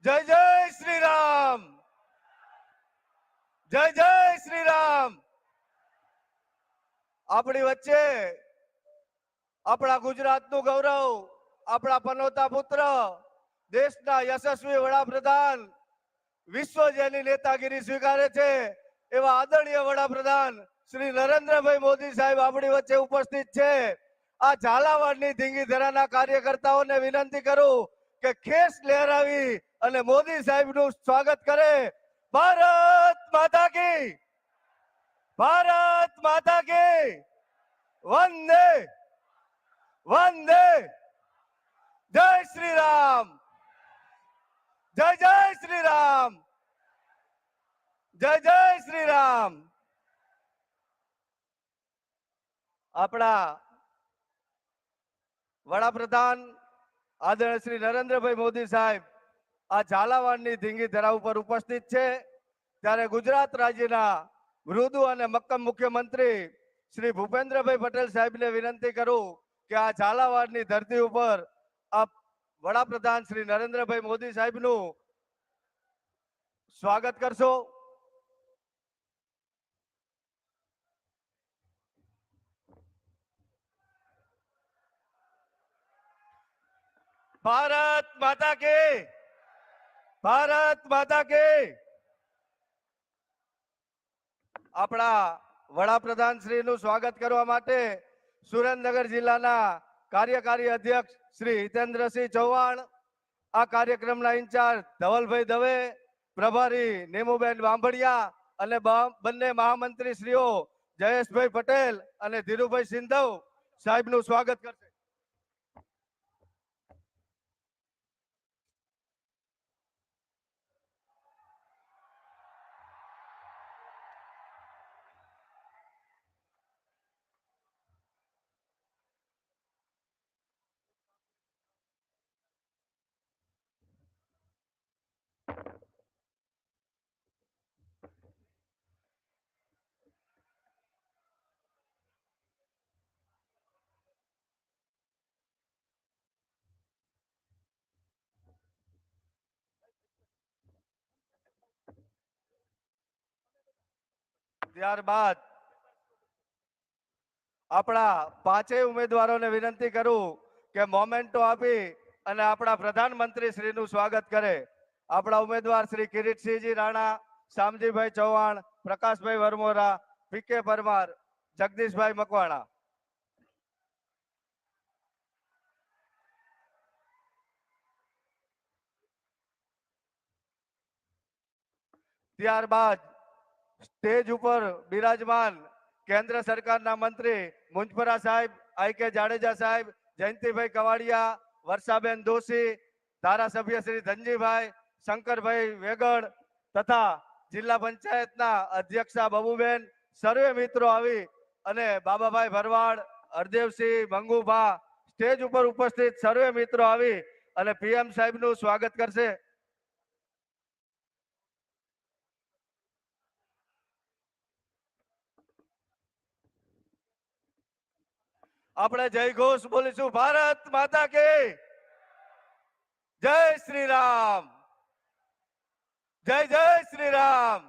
जय जय श्री राम। जय जय श्री राम। अपनी वच्चे अपना गुजरातનું ગૌરવ, આપણા પનોતા પુત્ર, દેશના યશસ્વી વડાપ્રધાન, વિશ્વ જેની નેતાગીરી સ્વીકારે છે એવા આદરણીય વડાપ્રધાન શ્રી નરેન્દ્રભાઈ મોદી સાહેબ આપણી વચ્ચે ઉપસ્થિત છે। આ ઝાલાવાડની ધીંગીધરાના કાર્યકર્તાઓને વિનંતી કરું કે ખેસ લહેરાવી અને મોદી સાહેબનું સ્વાગત કરે। ભારત માતા કી, ભારત માતા કી, વંદે वंदे। जय श्री राम। जय जय श्री राम। जय जय श्री राम। अपना वडाप्रधान आदरणीय श्री नरेंद्रभाई मोदी साहेब आ झालावाड़नी धींगीधरा पर उपस्थित है, त्यारे गुजरात राज्यना मृदु और मक्कम मुख्यमंत्री श्री भूपेन्द्रभाई पटेल साहेब ने विनंती करूं कि आ झालावाड़नी धरती पर आप वडाप्रधान श्री नरेंद्रभाई मोदी साहेब नु स्वागत करशो। भारत माता के, भारत माता के। अपना वडाप्रधान श्री नु स्वागत करवा माटे सुरेन्द्रनगर जिल्लाना कार्यकारी अध्यक्ष श्री हितेन्द्र सिंह चौहान, आ कार्यक्रमना इंचार्ज धवलभाई दवे, प्रभारी नेमुबेन बांभड़िया अने बंने महामंत्री श्रीओ जयेशभाई पटेल अने धीरुभाई सिंधव साहेबनु स्वागत करशे। ત્યારબાદ આપણા પાંચેય ઉમેદવારોને વિનંતી કરું કે મોમેન્ટો આપી અને આપણા પ્રધાનમંત્રી શ્રીનું સ્વાગત કરે। આપણા ઉમેદવાર શ્રી કિરીટસિંહજી રાણા, શામજીભાઈ ચૌહાણ, પ્રકાશભાઈ વરમોરા, પીકે પરમાર, જગદીશભાઈ મકવાણા। ત્યારબાદ स्टेज पर बिराजमान केंद्र सरकार मंत्री मुंजपरा साहेब, आई के जाडेजा साहेब, जयंती भाई कवाड़िया, वर्षाबेन दोशी, धारासभ्य श्री धनजी भाई, शंकर भाई वेगड़ तथा जिला पंचायत अध्यक्षा बबूबेन, सर्वे मित्रों आवी अने बाबा भाई भरवाड़, हरदेव सिंह, मंगूभा, स्टेज पर उपस्थित सर्वे मित्रों आवी अने पीएम साहेब नु स्वागत करशे। अपने जय घोष बोलीशु, भारत माता के, जय श्री राम। जय जय श्री राम।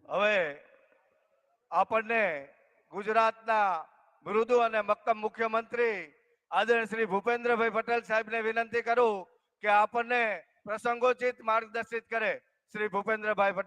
હવે આપણને ગુજરાતના મૃદુ અને મક્કમ મુખ્યમંત્રી આદરણીય શ્રી ભૂપેન્દ્રભાઈ પટેલ સાહેબને વિનંતી કરું કે આપણને પ્રસંગોચિત માર્ગદર્શિત કરે। શ્રી ભૂપેન્દ્રભાઈ પટેલ।